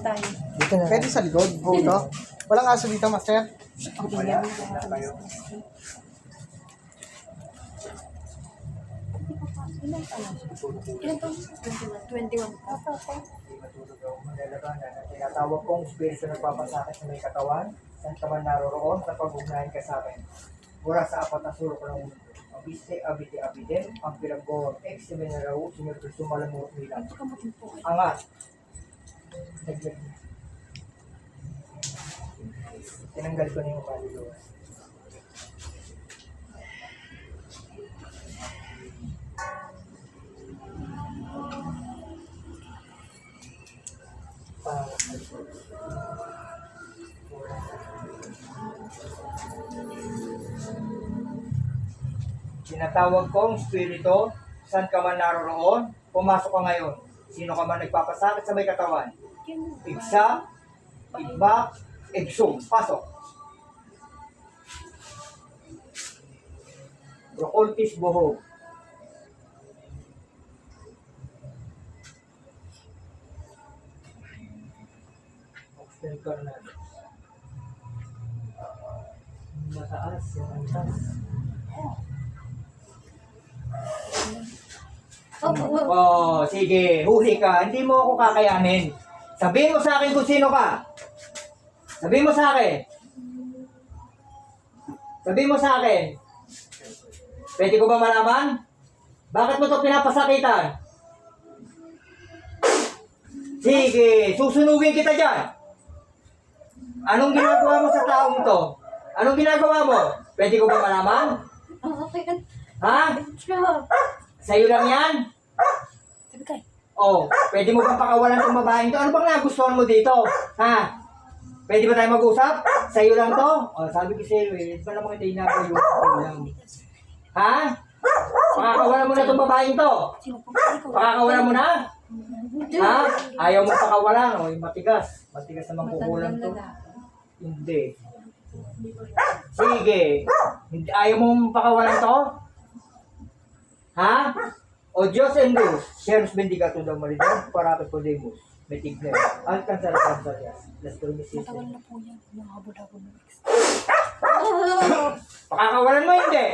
tayo. Dito na. Pwede sa likod. Dito. Walang aso dito, master. Okay lang. Ilan taon? 21. Tinatawag kong spirito na papasakit sa may katawan, saan ka man naroroon, kapag ugnayan ka sa akin. Mula sa apat na sulok ng mundo. Abiste, abite, abiden, ang pinagbohon, eksime na raw, sumipil sumalamurot nila. Angat. Naglag. Tinanggal ko na yung kaluluwa. Tinatawag kong spirito, saan ka man naroroon, pumasok ka ngayon. Sino ka man nagpapasakit sa may katawan. Igsa, igbak, igsum, pasok. Brocoltis buhog. Oxten carnados. Mataas, yung antas. Oh, sige, huli ka. Hindi mo ako kakayanin. Sabihin mo sa akin kung sino ka. Sabihin mo sa akin. Sabihin mo sa akin. Pwede ko ba malaman? Bakit mo ito pinapasakitan? Sige, susunugin kita dyan. Anong ginagawa mo sa taong to? Anong ginagawa mo? Pwede ko ba malaman? Ha? Sa'yo lang yan? Oh, pwede mo bang pakawalan itong babaeng to? Ano bang nagustuhan mo dito? Ha? Pwede ba tayo mag-usap? Sa'yo lang to? Oh, sabi ko sa'yo eh, ba naman kita inabayo? Ha? Pakakawalan mo na itong babaeng to? Pakakawalan mo na? Ha? Ayaw mo pakawalan? O, yung matigas. Matigas naman kukulan to. Hindi. Sige. Ayaw mo pakawalan to? Ha? O Diyos and Deus, Sherus bendicatum da Maridad, Parapet Podemos, Metigner, Alcanzar Cansarias, Las Turmisis. Matagal na po yan. Nakabod-habod na next. Pakakawalan mo hindi?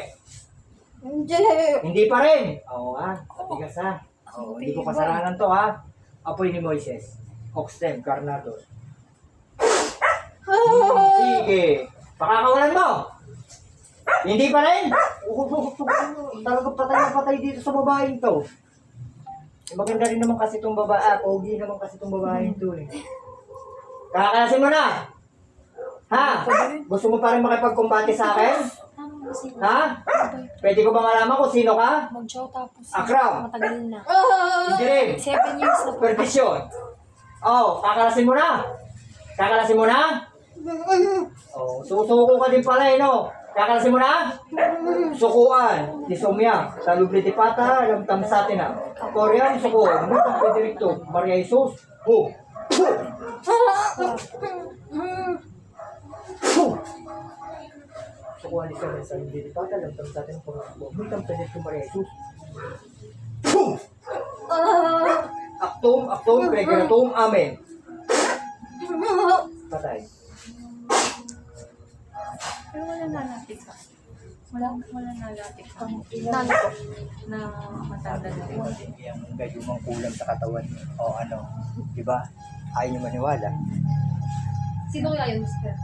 Hindi. Hindi pa rin. Oo ha, matigas ha. Oo, hindi ko kasalanan to ha. Apoy ni Moises, Oxtem, Carnados. Sige. Pakakawalan mo. Hindi pa rin? Talagang patay na patay dito sa babaeng to. Maganda rin naman kasi itong babae. Pogi naman kasi itong babaeng to eh. Kakalasin mo na! Ha? Gusto mo pa rin makipagkumbate sa akin? Ha? Pwede ko ba malaman kung sino ka? Mag-show tapos. Akram. Matagal na. Hindi rin. 7 years na po. Perdition. Oh, kakalasin mo na. Kakalasin mo na? Oh, susuko ka din pala eh, no? Kakalasin mo na? Sukuan, disomya, talubliti pata, lamtam sa atin na. Korean, sukuan, mutang Pedrito, Maria Jesus, ho! Ho! Ho! Sukuan, disomya, talubliti pata, lamtam sa atin na. Mutang Pedrito, Maria Jesus. Ho! Aktum, pregnatum, amen. Patay. Pero wala nalatik ka. Wala nalatik ka. Nalo ko. Na matanda na po. Yung gayumang kulang sa katawan o ano, di ba? Ayaw niyo maniwala. Sino kaya yung mister?